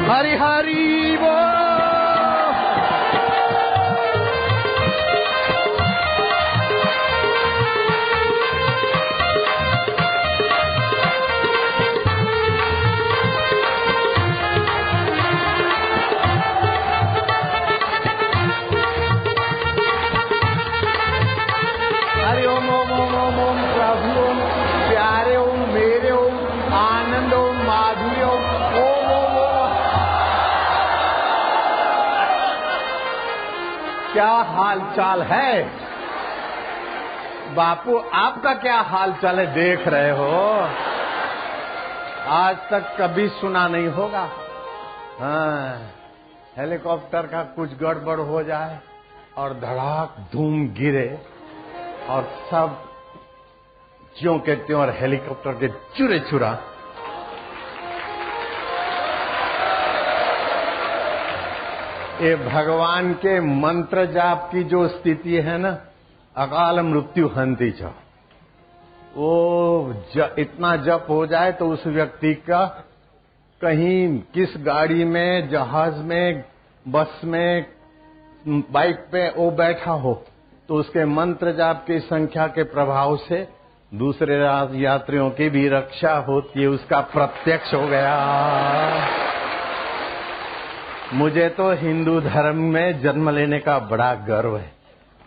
हरि हरि बोल। हरि ओम ओम ओम ओम ओम प्रभु ओम, प्यारे ओम, मेरे ओम, आनंद ओम, माधुर्य ओम, ओम ओम ओम। क्या हाल चाल है बापू? आपका क्या हाल चाल है? देख रहे हो, आज तक कभी सुना नहीं होगा। हाँ, हेलीकॉप्टर का कुछ गड़बड़ हो जाए और धड़ाक धूम गिरे और सब ज्यों के त्यों और हेलीकॉप्टर के चूरे चूरा। ये भगवान के मंत्र जाप की जो स्थिति है ना, अकाल मृत्यु हंती च, वो इतना जप हो जाए तो उस व्यक्ति का कहीं किस गाड़ी में, जहाज में, बस में, बाइक पे वो बैठा हो तो उसके मंत्र जाप की संख्या के प्रभाव से दूसरे यात्रियों की भी रक्षा होती है। उसका प्रत्यक्ष हो गया। मुझे तो हिंदू धर्म में जन्म लेने का बड़ा गर्व है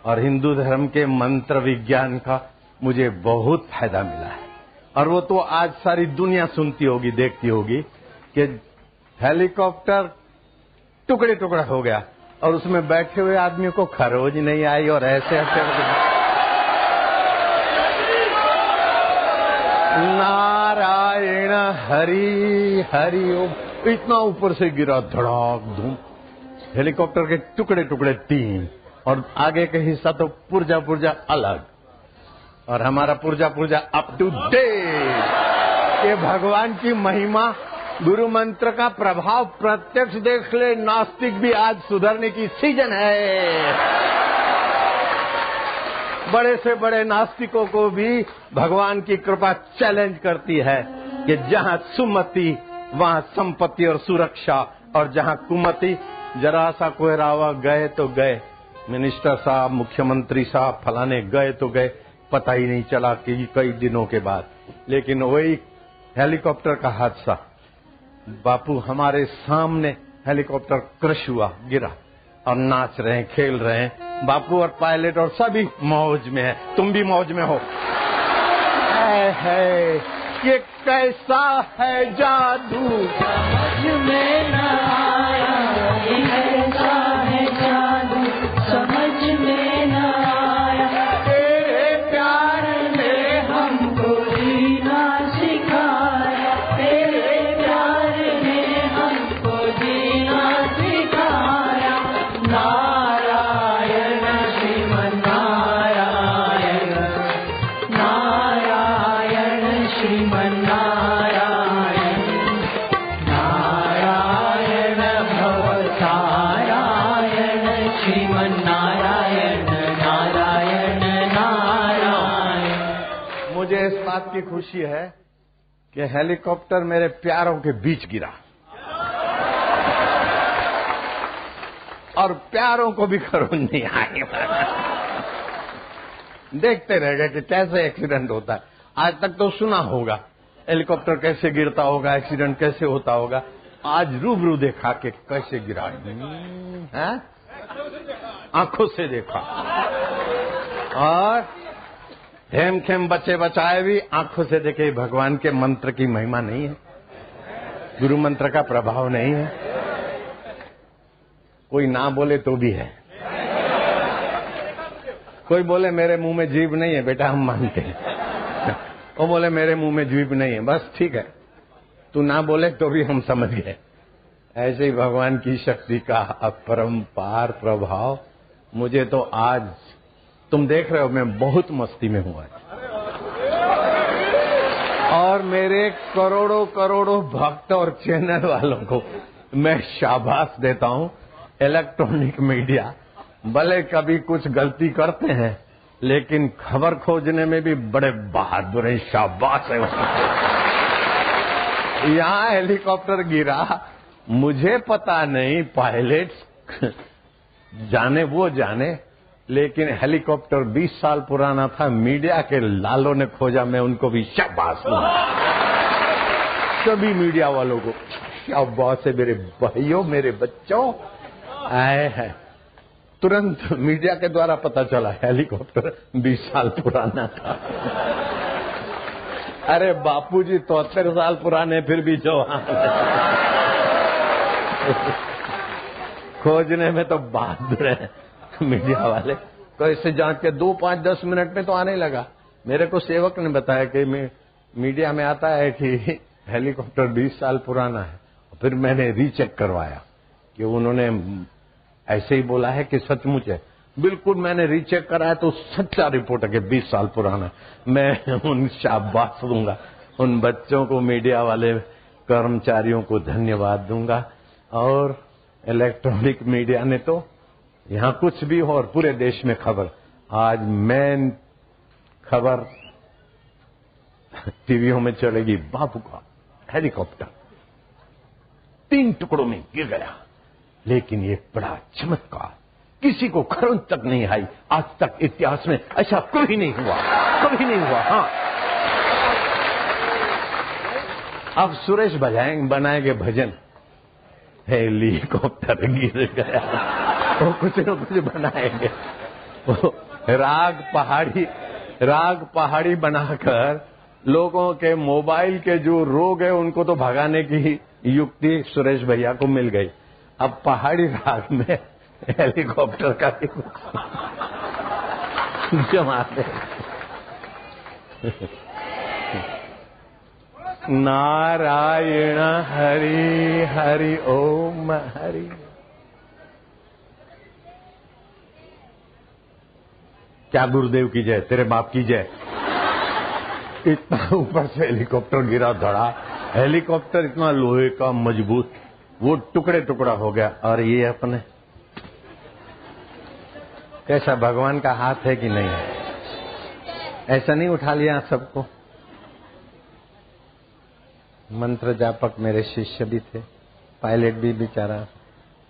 और हिंदू धर्म के मंत्र विज्ञान का मुझे बहुत फायदा मिला है। और वो तो आज सारी दुनिया सुनती होगी, देखती होगी कि हेलीकॉप्टर टुकड़े टुकड़ा हो गया और उसमें बैठे हुए आदमी को खरोज नहीं आई और ऐसे ऐसे नारायण हरि हरि ओम, इतना ऊपर से गिरा, धड़ाक धूम, हेलीकॉप्टर के टुकड़े टुकड़े 3 और आगे के हिस्सा तो पुर्जा पुर्जा अलग और हमारा पुर्जा पुर्जा अप टू डेट। ये भगवान की महिमा, गुरु मंत्र का प्रभाव प्रत्यक्ष देख ले। नास्तिक भी आज सुधरने की सीजन है। बड़े से बड़े नास्तिकों को भी भगवान की कृपा चैलेंज करती है कि जहां सुमति वहां संपत्ति और सुरक्षा, और जहां कुमति जरा सा कोहरावा गए तो गए, मिनिस्टर साहब, मुख्यमंत्री साहब, फलाने गए तो गए, पता ही नहीं चला कि कई दिनों के बाद। लेकिन वही हेलीकॉप्टर का हादसा, बापू हमारे सामने हेलीकॉप्टर क्रश हुआ, गिरा और नाच रहे हैं, खेल रहे हैं बापू, और पायलट और सभी मौज में है। तुम भी मौज में हो। है ये कैसा है जादू, समझ में न आया, ये कैसा है जादू, समझ में न आया। तेरे प्यार ने हमको जीना सिखाया, तेरे प्यार ने हमको जीना सिखाया। नारायण श्रीमन नारायण, नारायण श्रीमन नारायण, नारायण भवतारायण श्रीमन नारायण, नारायण नारायण। मुझे इस बात की खुशी है कि हेलीकॉप्टर मेरे प्यारों के बीच गिरा और प्यारों को भी खरोंच नहीं आई। देखते रह गए कि कैसे एक्सीडेंट होता है। आज तक तो सुना होगा हेलीकॉप्टर कैसे गिरता होगा, एक्सीडेंट कैसे होता होगा। आज रूबरू देखा कि कैसे गिरा है, आंखों से देखा। और हेम खेम बचे बचाए भी आंखों से देखे। भगवान के मंत्र की महिमा नहीं है, गुरु मंत्र का प्रभाव नहीं है। कोई ना बोले तो भी है। कोई बोले मेरे मुंह में जीभ नहीं है, बेटा हम मानते हैं। वो बोले मेरे मुंह में जीभ नहीं है, बस ठीक है, तू ना बोले तो भी हम समझ गए। ऐसे ही भगवान की शक्ति का अपरंपार प्रभाव। मुझे तो आज तुम देख रहे हो मैं बहुत मस्ती में हूं आज, और मेरे करोड़ों करोड़ों भक्त और चैनल वालों को मैं शाबाश देता हूं। इलेक्ट्रॉनिक मीडिया भले कभी कुछ गलती करते हैं, लेकिन खबर खोजने में भी बड़े बहादुर हैं, शाबाश है उसको। यहाँ हेलीकॉप्टर गिरा, मुझे पता नहीं, पायलट जाने वो जाने, लेकिन हेलीकॉप्टर 20 साल पुराना था। मीडिया के लालों ने खोजा, मैं उनको भी शाबाश दूं। सभी मीडिया वालों को शाबाश है मेरे भाइयों, मेरे बच्चों। आए हैं तुरंत मीडिया के द्वारा पता चला हेलीकॉप्टर 20 साल पुराना था। अरे बापूजी 73 साल पुराने, फिर भी जवान। खोजने में तो बहादुर है मीडिया वाले। तो इससे जांच के 2, 5, 10 मिनट में तो आने लगा। मेरे को सेवक ने बताया कि मीडिया में आता है कि हेलीकॉप्टर 20 साल पुराना है। फिर मैंने रीचेक करवाया कि उन्होंने ऐसे ही बोला है कि सचमुच है। बिल्कुल मैंने रीचेक कराया तो सच्चा रिपोर्ट है कि 20 साल पुराना। मैं उन शाबाश दूंगा, उन बच्चों को, मीडिया वाले कर्मचारियों को धन्यवाद दूंगा। और इलेक्ट्रॉनिक मीडिया ने तो यहां कुछ भी हो और पूरे देश में खबर। आज मेन खबर टीवियों में चलेगी, बापू का हेलीकॉप्टर 3 टुकड़ों में गिर गया। लेकिन ये बड़ा चमत्कार, किसी को खरोंच तक नहीं आई। आज तक इतिहास में ऐसा कभी नहीं हुआ, कभी नहीं हुआ। हाँ, अब सुरेश बनाएंगे भजन, हेलीकॉप्टर गिर गया। वो कुछ न कुछ बनाएंगे। वो राग पहाड़ी बनाकर लोगों के मोबाइल के जो रोग है उनको तो भगाने की युक्ति सुरेश भैया को मिल गई। अब पहाड़ी राग में हेलीकॉप्टर का जमाते। नारायण हरि हरि ओम हरि। क्या गुरुदेव की जय, तेरे बाप की जय। इतना ऊपर से हेलीकॉप्टर गिरा धड़ा। हेलीकॉप्टर इतना लोहे का मजबूत, वो टुकड़े टुकड़ा हो गया। और ये अपने कैसा भगवान का हाथ है कि नहीं है? ऐसा नहीं उठा लिया सबको। मंत्र जापक मेरे शिष्य भी थे, पायलट भी बेचारा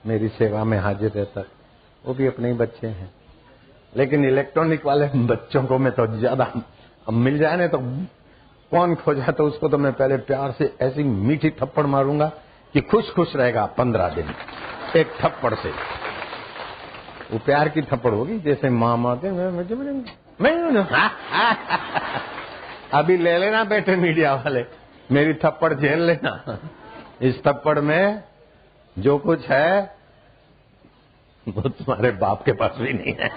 मेरी सेवा में हाजिर रहता, वो भी अपने ही बच्चे हैं। लेकिन इलेक्ट्रॉनिक वाले बच्चों को मैं तो ज्यादा, अब मिल जाए ना तो कौन खोजा तो उसको तो मैं पहले प्यार से ऐसी मीठी थप्पड़ मारूंगा कि खुश खुश रहेगा 15 दिन एक थप्पड़ से। वो प्यार की थप्पड़ होगी, जैसे माँ मारते मैं अभी ले लेना बेटे मीडिया वाले, मेरी थप्पड़ झेल लेना। इस थप्पड़ में जो कुछ है वो तुम्हारे बाप के पास भी नहीं है।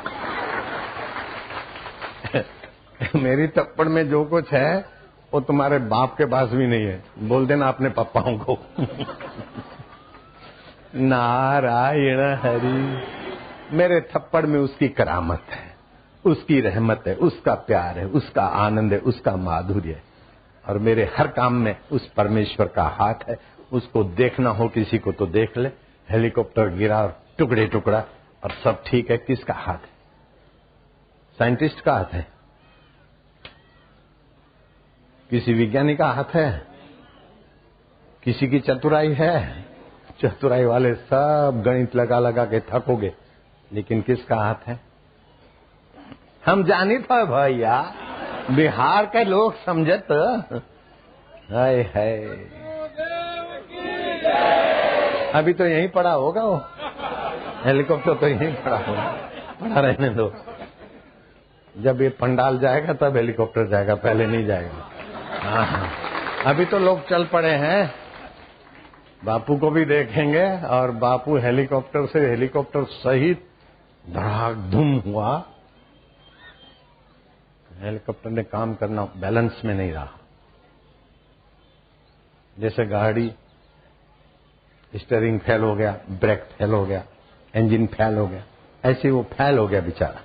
मेरी थप्पड़ में जो कुछ है वो तुम्हारे बाप के पास भी नहीं है। बोल देना अपने पापाओं को। नारायण हरि। मेरे थप्पड़ में उसकी करामत है, उसकी रहमत है, उसका प्यार है, उसका आनंद है, उसका माधुर्य है। और मेरे हर काम में उस परमेश्वर का हाथ है। उसको देखना हो किसी को तो देख ले। हेलीकॉप्टर गिरा और टुकड़े टुकड़ा और सब ठीक है। किसका हाथ है? साइंटिस्ट का हाथ है? किसी विज्ञानी का हाथ है? किसी की चतुराई है? चतुराई वाले सब गणित लगा लगा के थकोगे, लेकिन किसका हाथ है? हम जानी था भैया, बिहार के लोग समझत। हाय हाय, अभी तो यहीं पड़ा होगा वो हेलीकॉप्टर, तो यहीं पड़ा होगा। पड़ा रहने दो, जब ये पंडाल जाएगा तब हेलीकॉप्टर जाएगा, पहले नहीं जाएगा। हाँ, अभी तो लोग चल पड़े हैं। बापू को भी देखेंगे और बापू हेलीकॉप्टर से हेलीकॉप्टर सहित धड़ाक धूम हुआ। हेलीकॉप्टर ने काम करना बैलेंस में नहीं रहा। जैसे गाड़ी स्टीयरिंग फेल हो गया, ब्रेक फेल हो गया, इंजन फेल हो गया, ऐसे वो फेल हो गया बेचारा।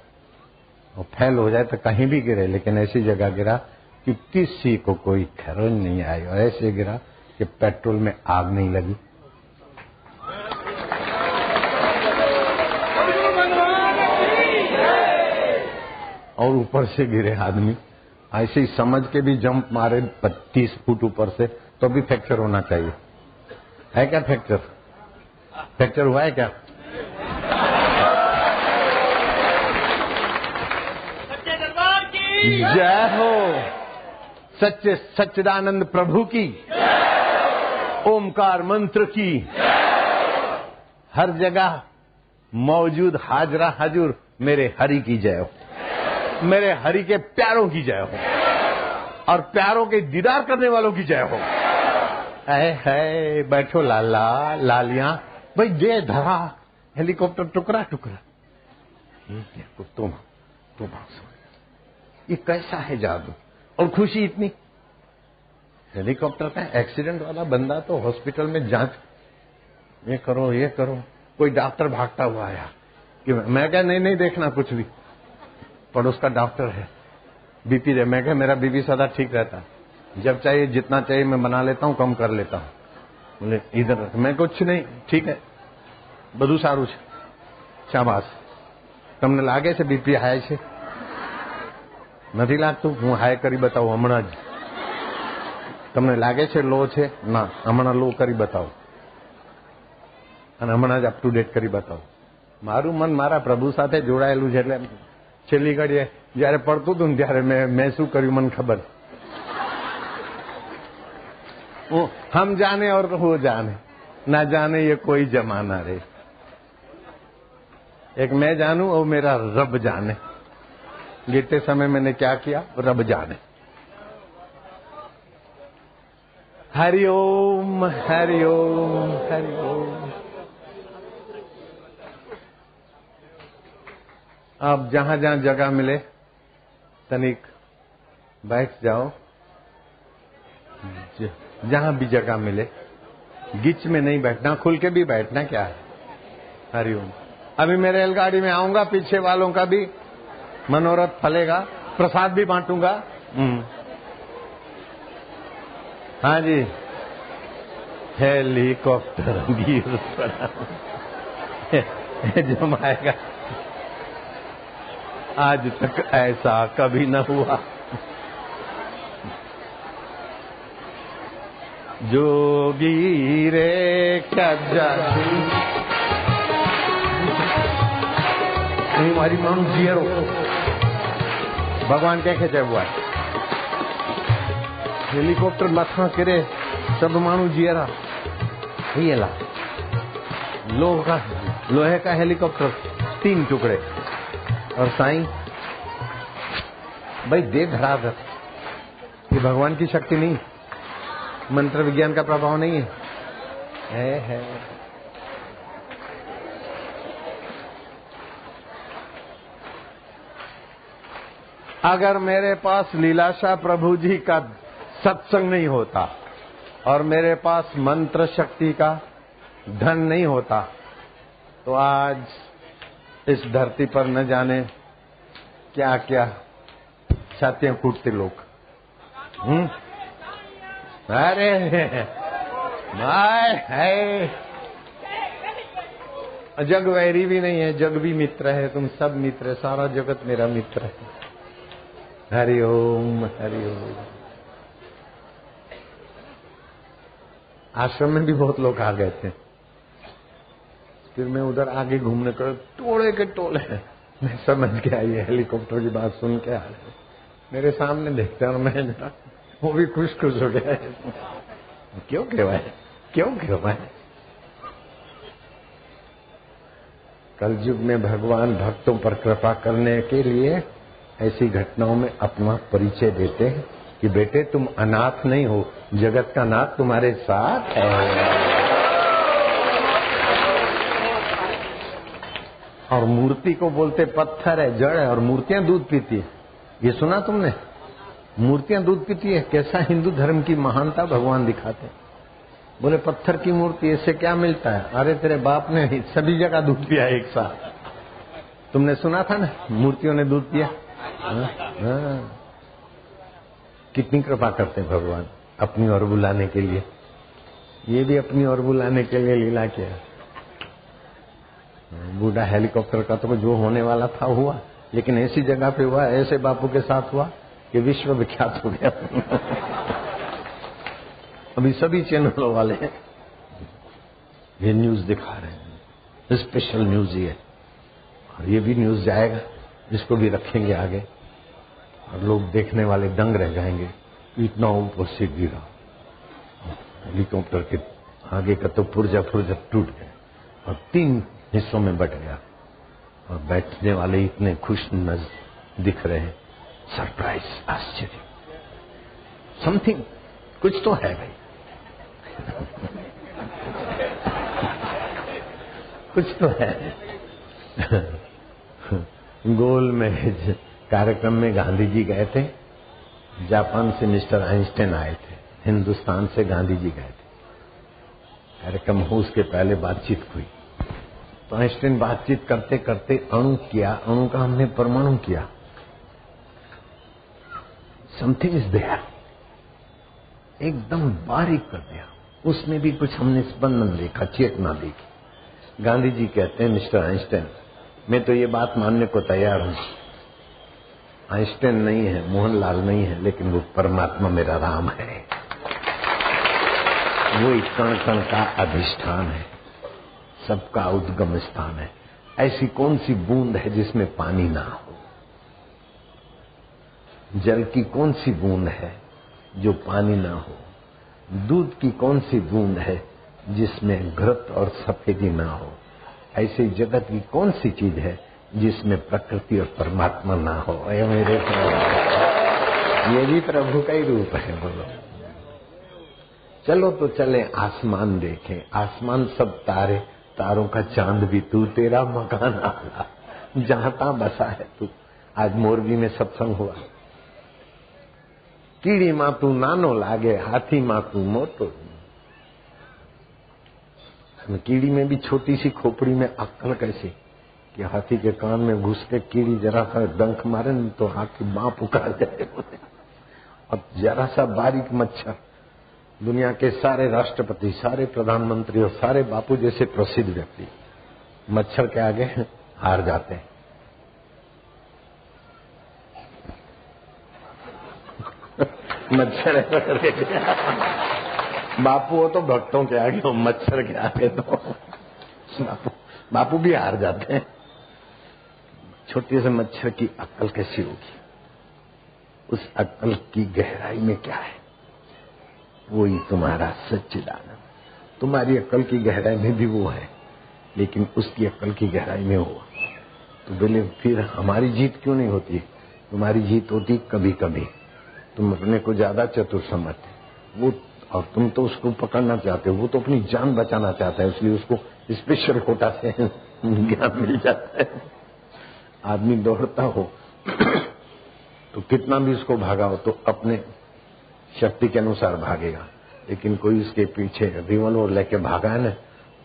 वो फेल हो जाए तो कहीं भी गिरे, लेकिन ऐसी जगह गिरा कि किसी को कोई खरोंच नहीं आई। और ऐसे गिरा कि पेट्रोल में आग नहीं लगी। और ऊपर से गिरे आदमी, ऐसे ही समझ के भी जंप मारे 25 फुट ऊपर से, तो भी फ्रैक्चर होना चाहिए। है क्या फ्रैक्चर? फ्रैक्चर हुआ है क्या? जय हो सच्चे सच्चिदानंद प्रभु की, ओमकार मंत्र की, हर जगह मौजूद हाजरा हजूर मेरे हरि की जय हो, मेरे हरि के प्यारों की जय हो और प्यारों के दीदार करने वालों की जय हो। है बैठो लाला लालियां, भाई दे धरा हेलीकॉप्टर टुकड़ा टुकड़ा। तुम ये कैसा है जादू और खुशी इतनी। हेलीकॉप्टर का एक्सीडेंट वाला बंदा तो हॉस्पिटल में जांच, ये करो, कोई डॉक्टर भागता हुआ आया कि मैं क्या नहीं देखना कुछ भी, पड़ोस का डॉक्टर है, बीपी है। मैं क्या मेरा बीपी सदा ठीक रहता है, जब चाहिए जितना चाहिए मैं बना लेता हूँ, कम कर लेता हूँ। बोले इधर मैं कुछ नहीं, ठीक है બધું સારું છે, શાબાશ। તમને લાગે છે બીપી હાઈ છે? નથી લાગતું? હું હાઈ કરી બતાવું હમણાં જ। તમને લાગે છે લો છે? ના, હમણાં લો કરી બતાવો અને હમણાં જ અપ ટુ ડેટ કરી બતાવો। મારું મન મારા પ્રભુ સાથે જોડાયેલું છે, એટલે છેલ્લી ઘડીએ જયારે પડતું હતું ને ત્યારે મેં શું કર્યું મને ખબર। हम जाने और वो जाने, ना जाने ये कोई जमाना रे। एक मैं जानू और मेरा रब जाने। गिरते समय मैंने क्या किया रब जाने। हरि ओम हरि ओम हरि ओम। अब जहां जहां जगह मिले तनिक बैठ जाओ, जहां भी जगह मिले, गिच में नहीं बैठना, खुल के भी बैठना। क्या है? हरिओम। अभी मैं रेलगाड़ी में आऊंगा, पीछे वालों का भी मनोरथ फलेगा, प्रसाद भी बांटूंगा। हाँ जी, हेलीकॉप्टर गिर पड़ा जमाएगा। आज तक ऐसा कभी न हुआ। जोगी रे क्या जादू, नहीं मारी मानू जियरो भगवान क्या खेचा हुआ है। हेलीकॉप्टर मथा करे सब मानू जियरा, ये ला लोहे का हेलीकॉप्टर 3 टुकड़े। और साईं भाई दे धराधर, ये भगवान की शक्ति नहीं, मंत्र विज्ञान का प्रभाव नहीं है। अगर मेरे पास लीलाशाह प्रभु जी का सत्संग नहीं होता और मेरे पास मंत्र शक्ति का धन नहीं होता तो आज इस धरती पर न जाने क्या क्या छातियां कूटते लोग। अरे है जग वैरी भी नहीं है, जग भी मित्र है। तुम सब मित्र है, सारा जगत मेरा मित्र है। हरि ओम हरि ओम। आश्रम में भी बहुत लोग आ गए थे, फिर मैं उधर आगे घूमने कर टोले के टोले, मैं समझ गया ये हेलीकॉप्टर की बात सुन के आ रहे मेरे सामने देखते और मैं वो भी खुश हो गया। क्यों कहवाए? कलयुग में भगवान भक्तों पर कृपा करने के लिए ऐसी घटनाओं में अपना परिचय देते हैं कि बेटे तुम अनाथ नहीं हो, जगत का नाथ तुम्हारे साथ है। और मूर्ति को बोलते पत्थर है, जड़ है, और मूर्तियां दूध पीती है। ये सुना तुमने? मूर्तियां दूध पीती है। कैसा हिंदू धर्म की महानता भगवान दिखाते हैं। बोले पत्थर की मूर्ति, इससे क्या मिलता है? अरे तेरे बाप ने सभी जगह दूध पिया एक साथ। तुमने सुना था ना, मूर्तियों ने दूध पिया। हाँ। कितनी कृपा करते हैं भगवान अपनी ओर बुलाने के लिए। ये भी अपनी ओर बुलाने के लिए लीला किया। बूढ़ा हेलीकॉप्टर का तो जो होने वाला था हुआ, लेकिन ऐसी जगह पे हुआ, ऐसे बापू के साथ हुआ कि विश्व विख्यात हो गया। अभी सभी चैनलों वाले ये न्यूज दिखा रहे हैं, स्पेशल न्यूज ये, और ये भी न्यूज जाएगा, इसको भी रखेंगे आगे, और लोग देखने वाले दंग रह जाएंगे, इतना ऊपर से गिरा, हेलीकॉप्टर के आगे का तो पुर्जा टूट गया और 3 हिस्सों में बट गया, और बैठने वाले इतने खुश नजर दिख रहे हैं, सरप्राइज, आश्चर्य, समथिंग, कुछ तो है भाई। कुछ तो है। गोल में कार्यक्रम में गांधी जी गए थे, जापान से मिस्टर आइंस्टाइन आए थे, हिंदुस्तान से गांधी जी गए थे। कार्यक्रम हो उसके पहले बातचीत हुई, तो आइंस्टाइन बातचीत करते करते अणु किया, अणु का हमने परमाणु किया। समथिंग इज देयर, एकदम बारीक कर दिया, उसमें भी कुछ हमने स्पंदन देखा, चेतना देखी। गांधी जी कहते हैं, मिस्टर आइंस्टाइन, मैं तो ये बात मानने को तैयार हूं, आइंस्टाइन नहीं है, मोहनलाल नहीं है, लेकिन वो परमात्मा मेरा राम है, वो एक कण कण का अधिष्ठान है, सबका उद्गम स्थान है। ऐसी कौन सी बूंद है जिसमें पानी ना हो? जल की कौन सी बूंद है जो पानी ना हो? दूध की कौन सी बूंद है जिसमें घृत और सफेदी ना हो? ऐसे जगत की कौन सी चीज है जिसमें प्रकृति और परमात्मा ना हो? ये मेरे प्रभु, ये भी प्रभु का ही रूप है। बोलो चलो तो चले आसमान देखें, आसमान सब तारे, तारों का चांद भी तू, तेरा मकान आला, जहां तहां बसा है तू। आज मोरबी में सत्संग हुआ, कीड़ी मां तू नानो लागे, हाथी मां तू मोटो। कीड़ी में भी छोटी सी खोपड़ी में अक्कल कैसी कि हाथी के कान में घुस के कीड़ी जरा सा डंक मारे न तो हाथी मां पुकार जाए। और जरा सा बारीक मच्छर, दुनिया के सारे राष्ट्रपति, सारे प्रधानमंत्री और सारे बापू जैसे प्रसिद्ध व्यक्ति मच्छर के आगे हार जाते हैं। मच्छर बापू हो तो भक्तों के आगे हो, मच्छर के आगे तो बापू भी हार जाते हैं। छोटे से मच्छर की अक्ल कैसी होगी? उस अक्ल की गहराई में क्या है? वही तुम्हारा सच्चिदानंद। तुम्हारी अक्ल की गहराई में भी वो है, लेकिन उसकी अक्ल की गहराई में हो तो बोले फिर हमारी जीत क्यों नहीं होती? तुम्हारी जीत होती कभी कभी, तुम अपने को ज्यादा चतुर समझते वो, और तुम तो उसको पकड़ना चाहते हो, वो तो अपनी जान बचाना चाहता है, इसलिए उसको स्पेशल कोटा से ज्ञान मिल जाता है। आदमी दौड़ता हो तो कितना भी उसको भागाओ तो अपने शक्ति के अनुसार भागेगा, लेकिन कोई उसके पीछे रिवॉल्वर लेके भागा है ना,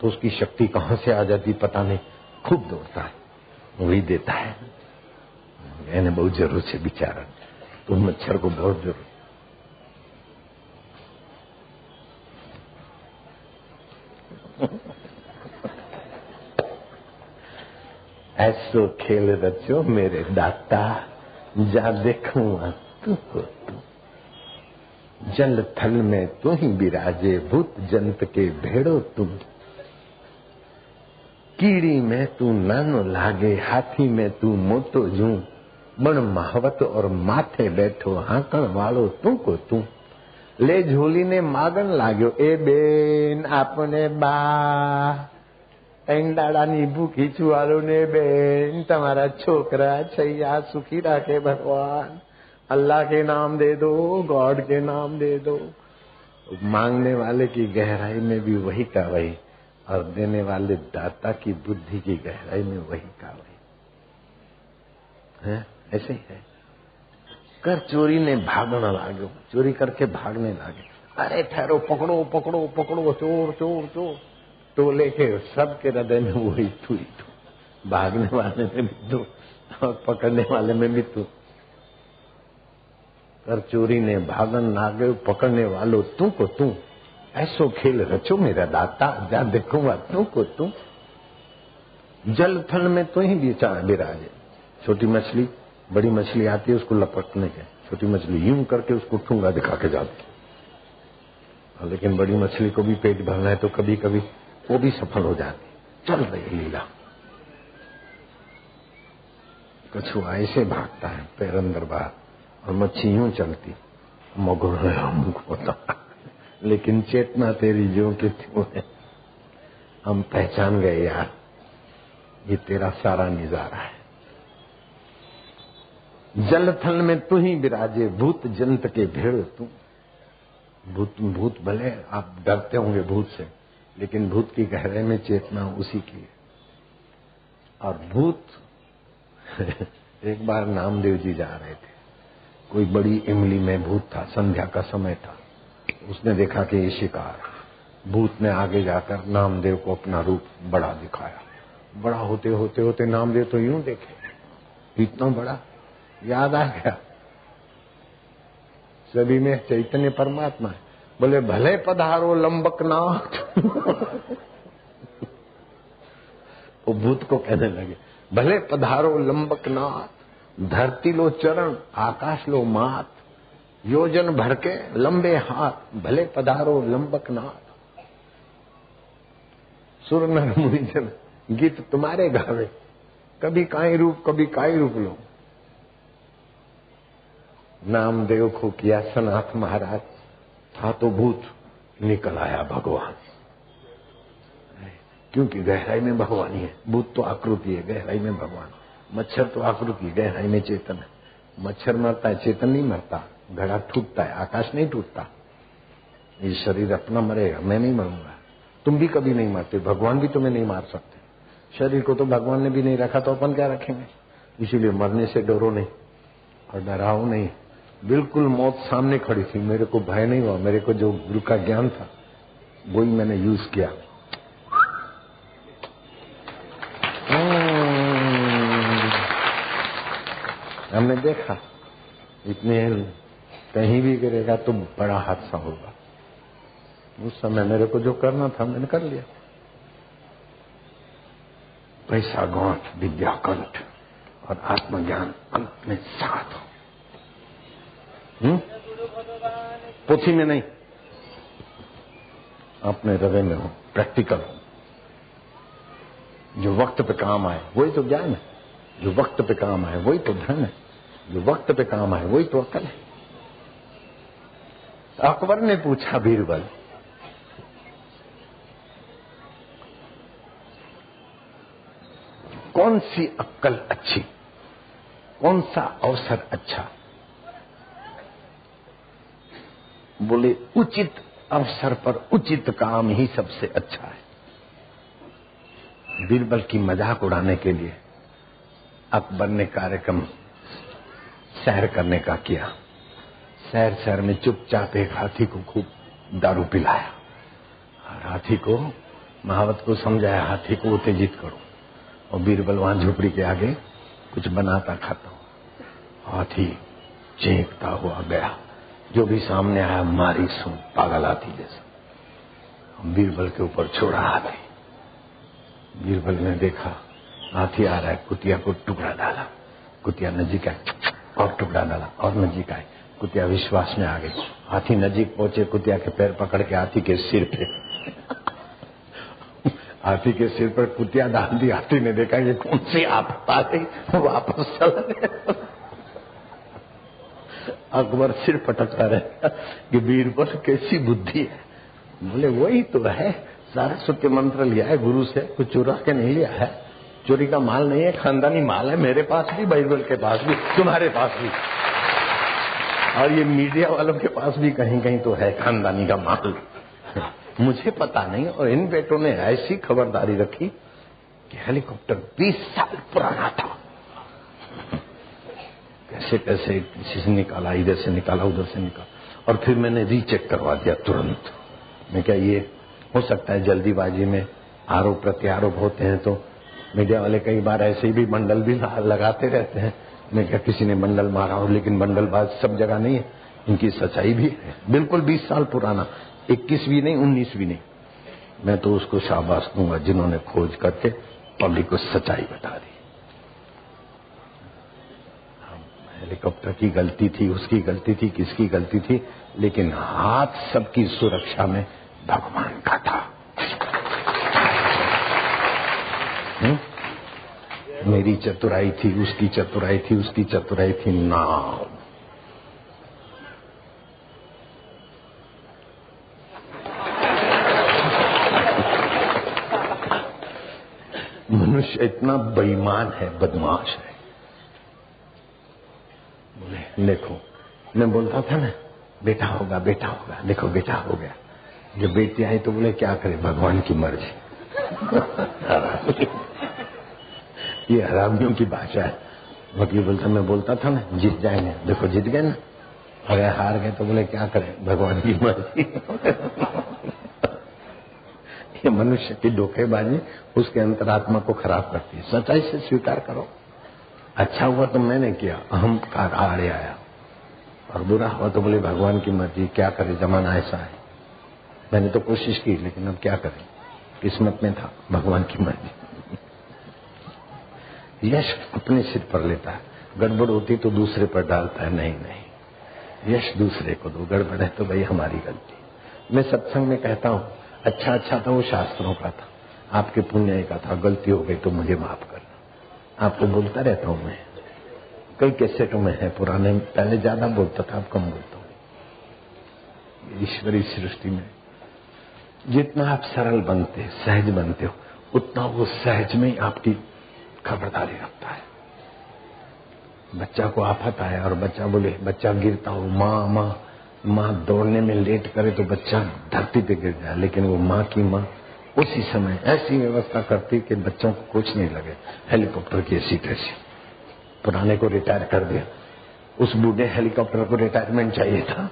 तो उसकी शक्ति कहां से आ जाती पता नहीं, खूब दौड़ता है, वही देता है। मैंने बहुत जरूरत से बिचारा, तो मच्छर को बहुत जरूरत। ऐसो खेल रचो मेरे दाता, जा देखूं तू को तू, जल थल में तू ही बिराजे, भूत जंत के भेड़ो तुम। कीड़ी में तू नानो लागे, हाथी में तू मोटो जू, बण महावत और माथे बैठो, हाकण वालो तू को तू। ले झोली ने मागण लाग्यो, ए बेन आपने बा, दाड़ानी भूखी छुआलो ने बेन, तुम्हारा छोकरा छैया सुखी राखे भगवान, अल्लाह के नाम दे दो, गॉड के नाम दे दो। मांगने वाले की गहराई में भी वही का वही, और देने वाले दाता की बुद्धि की गहराई में वही का वही है। ऐसे ही है। कर चोरी ने भागना लागो, चोरी करके भागने लागे, अरे ठहरो, पकड़ो पकड़ो पकड़ो, चोर चोर चोर। तो लेके सबके हृदय में वही तू ही तू, भागने वाले में भी तू और पकड़ने वाले में भी तू। कर चोरी ने भागन लागे, पकड़ने वालों तू को तू। ऐसो खेल रचो मेरा दाता, जा देखूंगा तू को तू। जल थल में तो ही बिराजे। छोटी मछली बड़ी मछली आती है उसको लपटने के, छोटी मछली यूं करके उसको ठूंगा दिखा के जाती, लेकिन बड़ी मछली को भी पेट भरना है तो कभी कभी वो भी सफल हो जाती। चल रही लीला। कछुआ ऐसे भागता है पैर अंदर बाहर, और मच्छी यूं चलती, मगुर मुख होता, लेकिन चेतना तेरी जो कि त्यों है। हम पहचान गए यार, ये तेरा सारा नजारा है। जल थल में तू ही विराजे, भूत जंत के भेड़ तू। भूत भले आप डरते होंगे भूत से, लेकिन भूत की गहराई में चेतना उसी की है। और भूत एक बार नामदेव जी जा रहे थे, कोई बड़ी इमली में भूत था, संध्या का समय था। उसने देखा कि ये शिकार। भूत ने आगे जाकर नामदेव को अपना रूप बड़ा दिखाया। बड़ा होते होते होते नामदेव तो यूं देखे, इतना बड़ा। याद आ गया सभी में चैतन्य परमात्मा है। बोले भले पधारो लंबकनाथ। वो भूत को कहने लगे, भले पधारो लंबकनाथ, धरती लो चरण आकाश लो मात, योजन भर के लंबे हाथ, भले पधारो लंबकनाथ। सुर नर मुनिजन गीत तुम्हारे गावे, कभी काई रूप कभी काई रूप लो। नामदेव को किया सनाथ महाराज था तो भूत, निकल आया भगवान। क्योंकि गहराई में भगवान ही है। भूत तो आकृति है, गहराई में भगवान। मच्छर तो आकृति, गहराई में चेतन है। मच्छर मरता है, चेतन नहीं मरता। घड़ा टूटता है, आकाश नहीं टूटता। ये शरीर अपना मरेगा, मैं नहीं मरूंगा। तुम भी कभी नहीं मरते, भगवान भी तुम्हें नहीं मार सकते। शरीर को तो भगवान ने भी नहीं रखा, तो अपन क्या रखेंगे। इसीलिए मरने से डरो नहीं और डराओ नहीं। बिल्कुल मौत सामने खड़ी थी, मेरे को भय नहीं हुआ। मेरे को जो गुरु का ज्ञान था वही मैंने यूज किया। हमने देखा इतने कहीं भी गिरेगा तो बड़ा हादसा होगा। उस समय मेरे को जो करना था मैंने कर लिया। पैसा गौंठ, विद्या कंठ और आत्मज्ञान अंत में साथ हो। पोथी में नहीं, अपने हृदय में हो, प्रैक्टिकल हो। जो वक्त पे काम आए वही तो ज्ञान है, जो वक्त पे काम आए वही तो धन है, जो वक्त पे काम आए वही तो अकल है। अकबर ने पूछा बीरबल, कौन सी अक्कल अच्छी, कौन सा अवसर अच्छा। बोले उचित अवसर पर उचित काम ही सबसे अच्छा है। बीरबल की मजाक उड़ाने के लिए अकबर ने कार्यक्रम सैर करने का किया। शहर में चुपचाप एक हाथी को खूब दारू पिलाया और हाथी को, महावत को समझाया हाथी को उत्तेजित करो। और बीरबल वहां झोपड़ी के आगे कुछ बनाता खाता हो। हाथी चीखता हुआ गया, जो भी सामने आया मारी सुन, पागल हाथी जैसा। बीरबल के ऊपर छोड़ा हाथी। बीरबल ने देखा हाथी आ रहा है, कुतिया को टुकड़ा डाला। कुतिया नजीक आए और टुकड़ा डाला और नजीक आए। कुतिया विश्वास में आ गई। हाथी नजीक पहुंचे, कुतिया के पैर पकड़ के हाथी के सिर पे हाथी के सिर पर कुतिया डाल दी। हाथी ने देखा ये कौन सी आपत आ गई, वापस चला गया। अकबर सिर पटकता रहा कि बीरबल कैसी बुद्धि है। बोले वही तो है, सरस्वती मंत्र लिया है गुरु से, कुछ चुरा के नहीं लिया है। चोरी का माल नहीं है, खानदानी माल है। मेरे पास भी, बीरबल के पास भी, तुम्हारे पास भी, और ये मीडिया वालों के पास भी कहीं कहीं तो है खानदानी का माल। मुझे पता नहीं। और इन बेटों ने ऐसी खबरदारी रखी कि हेलीकॉप्टर 20 साल पुराना था। कैसे कैसे किसी से निकाला, इधर से निकाला, उधर से निकाला, और फिर मैंने रीचेक करवा दिया तुरंत। मैं क्या, ये हो सकता है जल्दीबाजी में आरोप प्रत्यारोप होते हैं, तो मीडिया वाले कई बार ऐसे ही भी मंडल भी लगाते रहते हैं। मैं क्या, किसी ने मंडल मारा हो, लेकिन मंडलबाज सब जगह नहीं है, इनकी सच्चाई भी है। बिल्कुल 20 साल पुराना, 21 भी नहीं, 19 भी नहीं। मैं तो उसको शाबाश दूंगा जिन्होंने खोज करके पब्लिक को सच्चाई बता दी। हेलीकॉप्टर की गलती थी, उसकी गलती थी, किसकी गलती थी, लेकिन हाथ सबकी सुरक्षा में भगवान का था। मेरी चतुराई थी, उसकी चतुराई थी, उसकी चतुराई थी ना। मनुष्य इतना बेईमान है, बदमाश है। बोले देखो, मैं बोलता था ना बेटा होगा बेटा होगा, देखो बेटा हो गया। जब बेटी आई तो बोले क्या करे, भगवान की मर्जी। ये हरामियों की भाषा है। वकील बोलता, मैं बोलता था ना जीत जाएंगे, देखो जीत गए ना। अगर हार गए तो बोले क्या करें, भगवान की मर्जी। ये मनुष्य की धोखेबाजी उसके अंतरात्मा को खराब करती है। सच्चाई से स्वीकार करो, अच्छा हुआ तो मैंने किया, अहंकार आड़े आया, और बुरा हुआ तो बोले भगवान की मर्जी, क्या करे जमाना ऐसा है। मैंने तो कोशिश की लेकिन अब क्या करें, किस्मत में था, भगवान की मर्जी। यश अपने सिर पर लेता है, गड़बड़ होती तो दूसरे पर डालता है। नहीं नहीं, यश दूसरे को दो, गड़बड़ है तो भाई हमारी गलती। मैं सत्संग में कहता हूँ अच्छा था वो शास्त्रों का था, आपके पुण्य का था, गलती हो गई तो मुझे माफ करना। आपको बोलता रहता हूँ मैं, कई कैसेटों में है पुराने, पहले ज्यादा बोलता था, अब कम बोलता हूँ। ईश्वरी सृष्टि में जितना आप सरल बनते, सहज बनते हो, उतना वो सहज में आपकी खबरदारी रखता है। बच्चा को आफत आया और बच्चा बोले, बच्चा गिरता हो, माँ माँ माँ दौड़ने में लेट करे तो बच्चा धरती पे गिर जाए, लेकिन वो माँ की माँ उसी समय ऐसी व्यवस्था करती कि बच्चों को कुछ नहीं लगे। हेलीकॉप्टर की सीट ऐसी, पुराने को रिटायर कर दिया, उस बूढ़े हेलीकॉप्टर को रिटायरमेंट चाहिए था।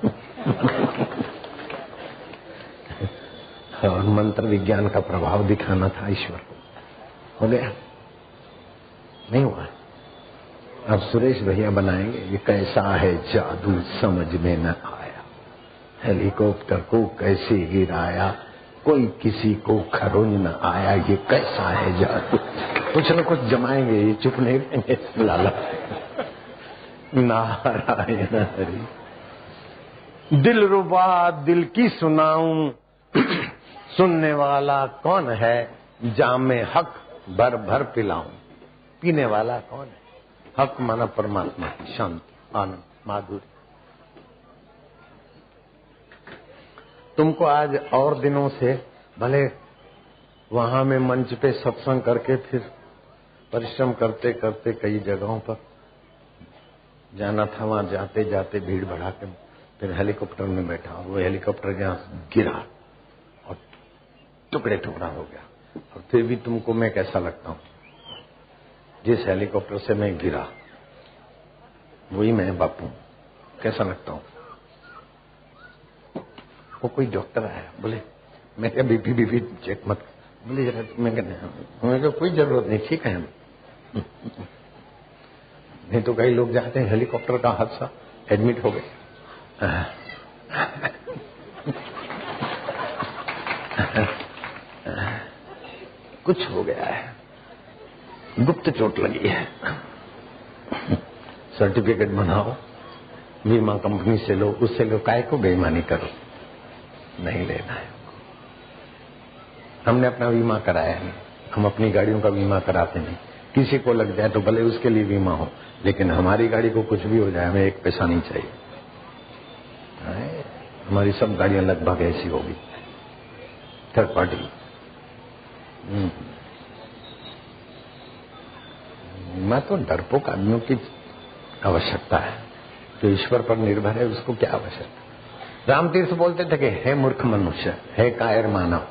और मंत्र विज्ञान का प्रभाव दिखाना था ईश्वर को, हो गया नहीं हुआ। अब सुरेश भैया बनाएंगे, ये कैसा है जादू समझ में न आया, हेलीकॉप्टर को कैसे गिराया, कोई किसी को खरोंच न आया, ये कैसा है जादू। कुछ न कुछ जमाएंगे, ये चुप नहीं रहेंगे। लाला नारायण हरि। दिल रुबा दिल की सुनाऊं, सुनने वाला कौन है, जामे हक भर भर पिलाऊं। पीने वाला कौन है, हक माना परमात्मा की शांति, आनंद, माधुर्य। तुमको आज और दिनों से भले वहां में मंच पे सत्संग करके फिर परिश्रम करते करते कई जगहों पर जाना था, वहां जाते जाते भीड़ बढ़ा के फिर हेलीकॉप्टर में बैठा, वो हेलीकॉप्टर जहां गिरा और टुकड़े टुकड़ा हो गया। और फिर भी तुमको मैं कैसा लगता हूं, जिस हेलीकॉप्टर से मैं गिरा वही मैं बापू, कैसा लगता हूं। वो कोई डॉक्टर आया, बोले मेरे बीपी चेक मत, बोले जरा मैं कहने कोई जरूरत नहीं, ठीक है हम। नहीं तो कई लोग जाते हैं, हेलीकॉप्टर का हादसा, एडमिट हो गए, कुछ हो गया है, गुप्त चोट लगी है, सर्टिफिकेट बनाओ, बीमा कंपनी से लो, उससे लो, काय को बेईमानी करो, नहीं लेना है। हमने अपना बीमा कराया है, हम अपनी गाड़ियों का बीमा कराते नहीं। किसी को लग जाए तो भले उसके लिए बीमा हो, लेकिन हमारी गाड़ी को कुछ भी हो जाए हमें एक पैसा नहीं चाहिए। हमारी सब गाड़ियां लगभग ऐसी होगी, थर्ड पार्टी। मैं तो डरपोक आदमियों की आवश्यकता है, जो ईश्वर पर निर्भर है उसको क्या आवश्यकता। रामतीर्थ बोलते थे कि हे मूर्ख मनुष्य, हे कायर मानव,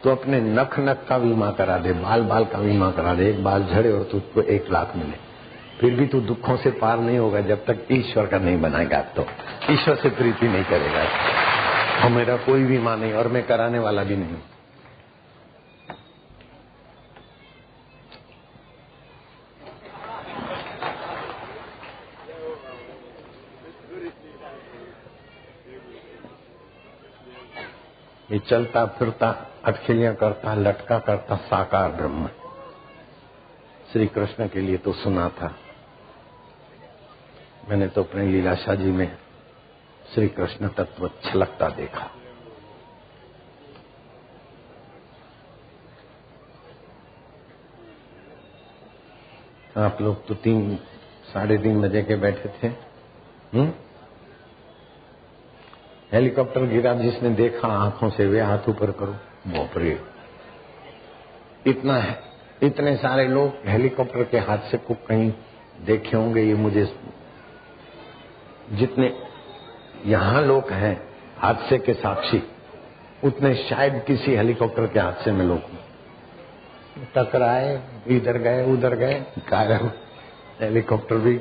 तो अपने नख नख का बीमा करा दे, बाल बाल का बीमा करा दे, एक बाल झड़े और तुझको 1 लाख मिले, फिर भी तू दुखों से पार नहीं होगा जब तक ईश्वर का नहीं बनाएगा। तो ईश्वर से प्रीति नहीं करेगा। और मेरा कोई बीमा नहीं और मैं कराने वाला भी नहीं। ये चलता फिरता अटखेलियां करता लटका करता साकार ब्रह्म श्री कृष्ण के लिए तो सुना था मैंने, तो अपने लीलाशाह जी में श्री कृष्ण तत्व छलकता देखा। आप लोग तो 3 साढ़े 3 बजे के बैठे थे। हेलीकॉप्टर गिरा, जिसने देखा आंखों से वे हाथ ऊपर करो। बाप रे, इतना है, इतने सारे लोग हेलीकॉप्टर के हादसे को कहीं देखे होंगे। ये मुझे, जितने यहां लोग हैं हादसे के साक्षी, उतने शायद किसी हेलीकॉप्टर के हादसे में लोग टकराए, इधर गए उधर गए, कारण हेलीकॉप्टर भी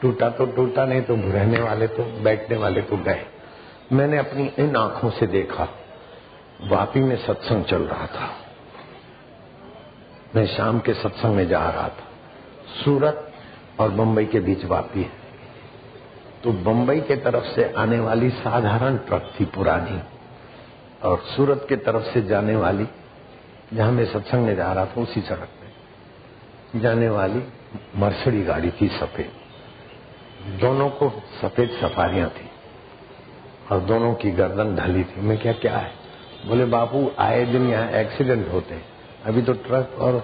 टूटा तो टूटा, नहीं तो रहने वाले तो बैठने वाले तो गए। मैंने अपनी इन आंखों से देखा, वापी में सत्संग चल रहा था, मैं शाम के सत्संग में जा रहा था। सूरत और बंबई के बीच वापी है, तो बंबई के तरफ से आने वाली साधारण ट्रक थी पुरानी, और सूरत के तरफ से जाने वाली, जहां मैं सत्संग में जा रहा था उसी सड़क पे जाने वाली मर्सिडीज गाड़ी थी सफेद। दोनों को सफेद सफारियां थी और दोनों की गर्दन ढली थी। मैं क्या है? बोले बापू आए दिन यहाँ एक्सीडेंट होते हैं, अभी तो ट्रक और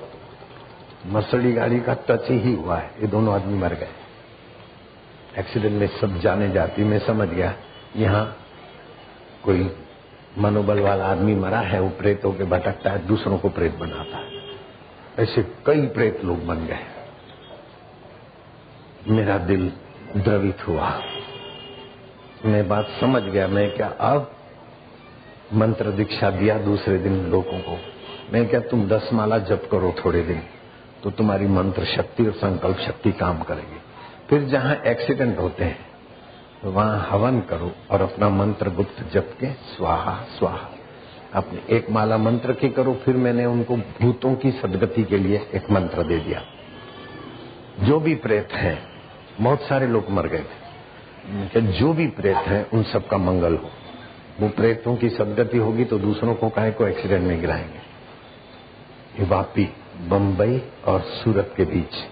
मर्सिडीज गाड़ी का टच ही हुआ है, ये दोनों आदमी मर गए एक्सीडेंट में, सब जाने जाती। मैं समझ गया यहाँ कोई मनोबल वाला आदमी मरा है, वो प्रेत होके भटकता है, दूसरों को प्रेत बनाता है। ऐसे कई प्रेत लोग बन गए। मेरा दिल द्रवित हुआ, मैं बात समझ गया। मैं क्या, अब मंत्र दीक्षा दिया दूसरे दिन लोगों को। मैं क्या, तुम 10 माला जप करो थोड़े दिन, तो तुम्हारी मंत्र शक्ति और संकल्प शक्ति काम करेगी। फिर जहां एक्सीडेंट होते हैं वहां हवन करो और अपना मंत्र गुप्त जप के स्वाहा स्वाहा अपने 1 माला मंत्र की करो। फिर मैंने उनको भूतों की सदगति के लिए एक मंत्र दे दिया। जो भी प्रेत हैं, बहुत सारे लोग मर गए थे, जो भी प्रेत हैं उन सबका मंगल हो। वो प्रेतों की सदगति होगी तो दूसरों को काहे को एक्सीडेंट में गिराएंगे। ये वापी, बंबई और सूरत के बीच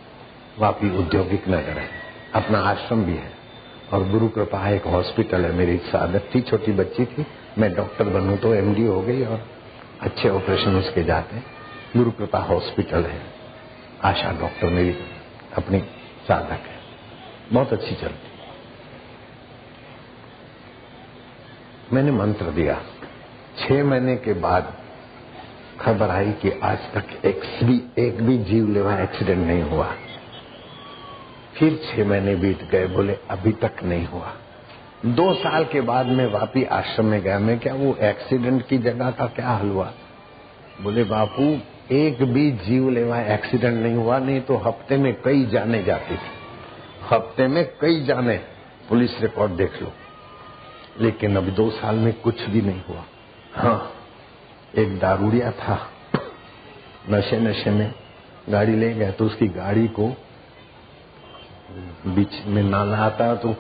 वापी औद्योगिक नगर है, अपना आश्रम भी है और गुरु कृपा एक हॉस्पिटल है। मेरी आदत थी, छोटी बच्ची थी, मैं डॉक्टर बनूं तो MD हो गई और अच्छे ऑपरेशन उसके जाते। गुरु कृपा हॉस्पिटल है, आशा डॉक्टर मेरी अपनी साधक है, बहुत अच्छी चलती। मैंने मंत्र दिया, 6 महीने के बाद खबर आई कि आज तक एक भी जीव लेवा एक्सीडेंट नहीं हुआ। फिर 6 महीने बीत गए, बोले अभी तक नहीं हुआ। 2 साल के बाद मैं वापी आश्रम में गया। मैं क्या, वो एक्सीडेंट की जगह का क्या हल हुआ? बोले बापू एक भी जीव लेवा एक्सीडेंट नहीं हुआ, नहीं तो हफ्ते में कई जाने जाती थी, हफ्ते में कई जाने, पुलिस रिकॉर्ड देख लो। लेकिन अभी 2 साल में कुछ भी नहीं हुआ। हाँ, एक दारूड़िया था, नशे में गाड़ी ले गया तो उसकी गाड़ी को बीच में नाला आता तो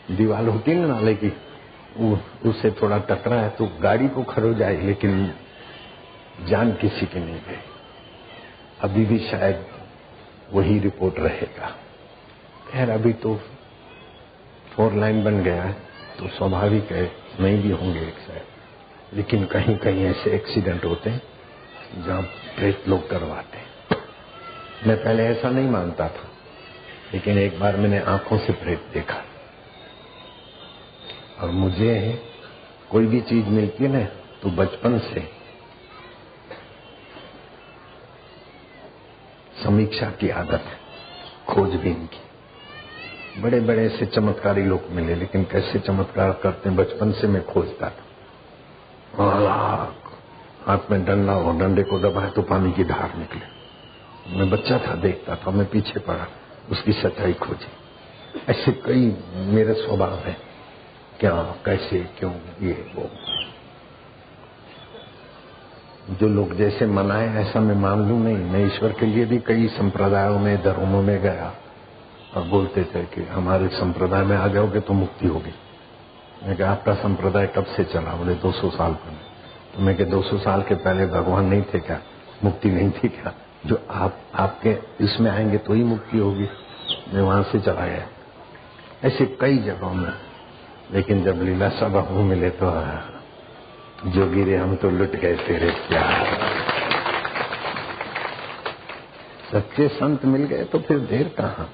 दीवार होती है ना नाले की, उससे थोड़ा टकरा है तो गाड़ी को खरोच आई, लेकिन जान किसी की नहीं गई। अभी भी शायद वही रिपोर्ट रहेगा। खैर अभी तो 4 लाइन बन गया है तो स्वाभाविक है नहीं भी होंगे एक शायद, लेकिन कहीं कहीं ऐसे एक्सीडेंट होते हैं जहां प्रेत लोग करवाते हैं। मैं पहले ऐसा नहीं मानता था, लेकिन एक बार मैंने आंखों से प्रेत देखा। और मुझे कोई भी चीज मिलती है ना तो बचपन से समीक्षा की आदत है, खोजबीन की। बड़े बड़े से चमत्कारी लोग मिले, लेकिन कैसे चमत्कार करते हैं बचपन से मैं खोजता था। हाथ में डंडा हो, डंडे को दबाए तो पानी की धार निकले। मैं बच्चा था, देखता था, मैं पीछे पड़ा, उसकी सच्चाई खोजी। ऐसे कई मेरे स्वभाव है, क्या कैसे क्यों ये वो। जो लोग जैसे मनाए ऐसा मैं मान लूं नहीं। मैं ईश्वर के लिए भी कई संप्रदायों में धर्मों में गया और बोलते थे कि हमारे संप्रदाय में आ जाओगे तो मुक्ति होगी। मैं कहा आपका संप्रदाय कब से चला? बोले 200 साल पहले। तो मैं कहा 200 साल के पहले भगवान नहीं थे क्या? मुक्ति नहीं थी क्या? जो आपके इसमें आएंगे तो ही मुक्ति होगी। मैं वहां से चला गया ऐसे कई जगहों में। लेकिन जब लीला सभा मिले तो जोगी रे हम तो लुट गए तेरे प्यार। सच्चे संत मिल गए तो फिर देर कहाँ,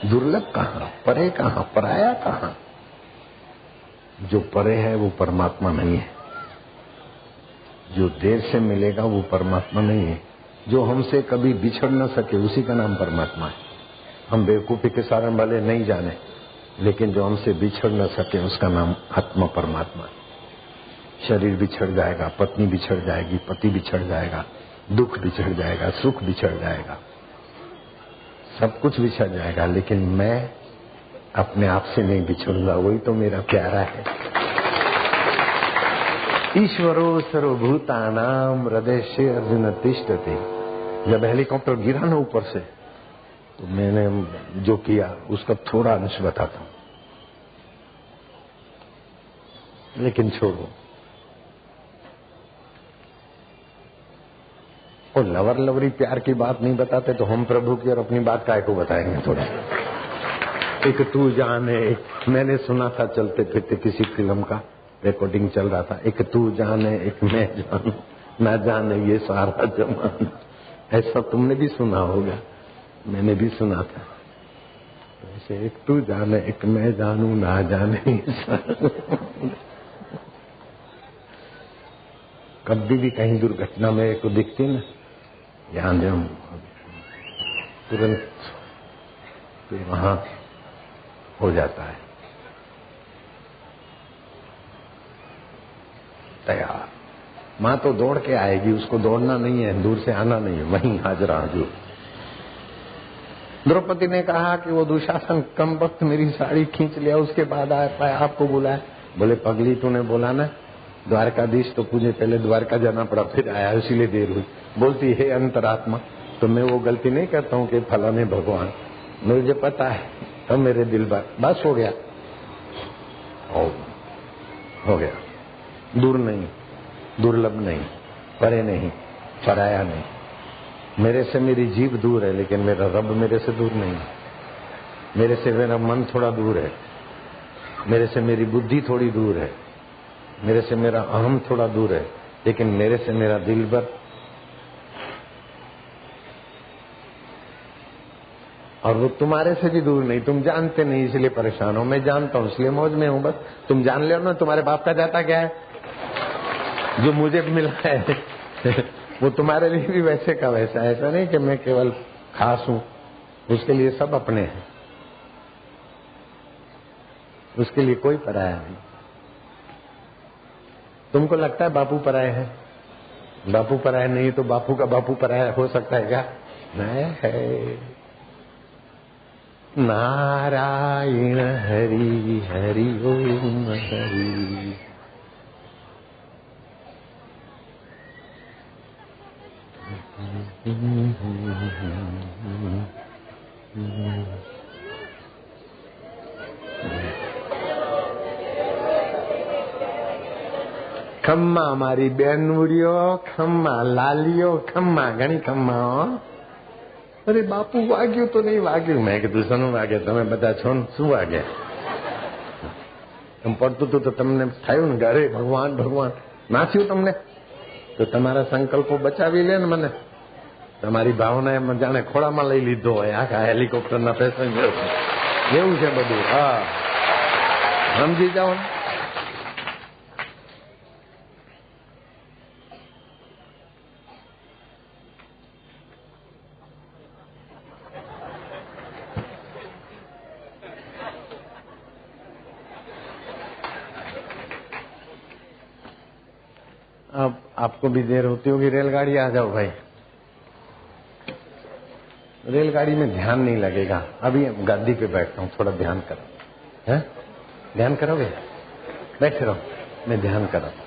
दुर्लभ कहाँ, परे कहाँ, पराया कहाँ। जो परे है वो परमात्मा नहीं है, जो देर से मिलेगा वो परमात्मा नहीं है। जो हमसे कभी बिछड़ न सके उसी का नाम परमात्मा है। हम बेवकूफी के कारण भले नहीं जाने, लेकिन जो हमसे बिछड़ न सके उसका नाम आत्मा परमात्मा है। शरीर बिछड़ जाएगा, पत्नी बिछड़ जाएगी, पति बिछड़ जाएगा, दुख बिछड़ जाएगा, सुख बिछड़ जाएगा, सब कुछ बिछड़ जाएगा, लेकिन मैं अपने आप से नहीं बिछड़ूंगा। वही तो मेरा प्यारा है। ईश्वरो सर्वभूतानाम हृदय से अर्जुन तिष्ठति। जब हेलीकॉप्टर गिरा ना ऊपर से, तो मैंने जो किया उसका थोड़ा अंश बताता हूं, लेकिन छोड़ो। और लवर लवरी प्यार की बात नहीं बताते तो हम प्रभु की और अपनी बात काय को बताएंगे थोड़ा। एक तू जाने, मैंने सुना था चलते फिरते किसी फिल्म का रिकॉर्डिंग चल रहा था, एक तू जाने एक मैं जानू, ना जाने ये सारा जमाना। ऐसा तुमने भी सुना होगा, मैंने भी सुना था। ऐसे एक तू जाने एक मैं जानू, ना जाने ये सारा। कभी भी कहीं दुर्घटना में को दिखती ना, ध्यान दे, तुरंत तो वहां हो जाता है तैयार। माँ तो दौड़ के आएगी, उसको दौड़ना नहीं है, दूर से आना नहीं है, वहीं हाजरा हजूर। द्रौपदी ने कहा कि वो दुशासन कम वक्त मेरी साड़ी खींच लिया, उसके बाद आया आपको बुलाया। बोले पगली तूने बोला ना द्वारकाधीश, तो मुझे पहले द्वारका जाना पड़ा, फिर आया, इसीलिए देर हुई। बोलती है अंतरात्मा, तो मैं वो गलती नहीं करता हूँ कि फलाने भगवान, मुझे पता है, तो मेरे दिल बस हो गया, हो गया। दूर नहीं, दुर्लभ नहीं, परे नहीं, पराया नहीं। मेरे से मेरी जीव दूर है, लेकिन मेरा रब मेरे से दूर नहीं। मेरे से मेरा मन थोड़ा दूर है, मेरे से मेरी बुद्धि थोड़ी दूर है, मेरे से मेरा अहम थोड़ा दूर है, लेकिन मेरे से मेरा दिलबर और वो तुम्हारे से भी दूर नहीं। तुम जानते नहीं इसलिए परेशान हो, मैं जानता हूं इसलिए मौज में हूं। बस तुम जान ले ना, तुम्हारे बाप का जाता क्या है जो मुझे मिला है वो तुम्हारे लिए भी वैसे का वैसा। ऐसा नहीं कि मैं केवल खास हूं, उसके लिए सब अपने हैं, उसके लिए कोई पराया नहीं। तुमको लगता है बापू पराया है, बापू पराया नहीं तो बापू का बापू पराया हो सकता है क्या? नहीं है। नारायण हरि हरि ओम हरि। खम्मा मारी बेनुड़ियो, खम्मा लालियो, खम्मा घणी खम्मा। अरे बापू वाग्यू तो नहीं वाग्यू, मैं कीधुं शनु वागे, तमे बधा छो ने शुं वागे? तम पड़तुं तो तमने थयुं ने घरे भगवान भगवान ना थयुं तमने? तो तमारा संकल्पो बचावी ले ने मने। तमारी भावनाए जाणे खोळामां लई लीधो होय आखा हेलिकॉप्टरना पेसेंजर एवुं छे बधुं। हाँ, समझी जाओ ने। अब आपको भी देर होती होगी, रेलगाड़ी आ जाओ भाई। रेलगाड़ी में ध्यान नहीं लगेगा। अभी गाड़ी पे बैठता हूँ, थोड़ा ध्यान करो। हैं? ध्यान करोगे? बैठे रहो, मैं ध्यान कर रहा हूँ।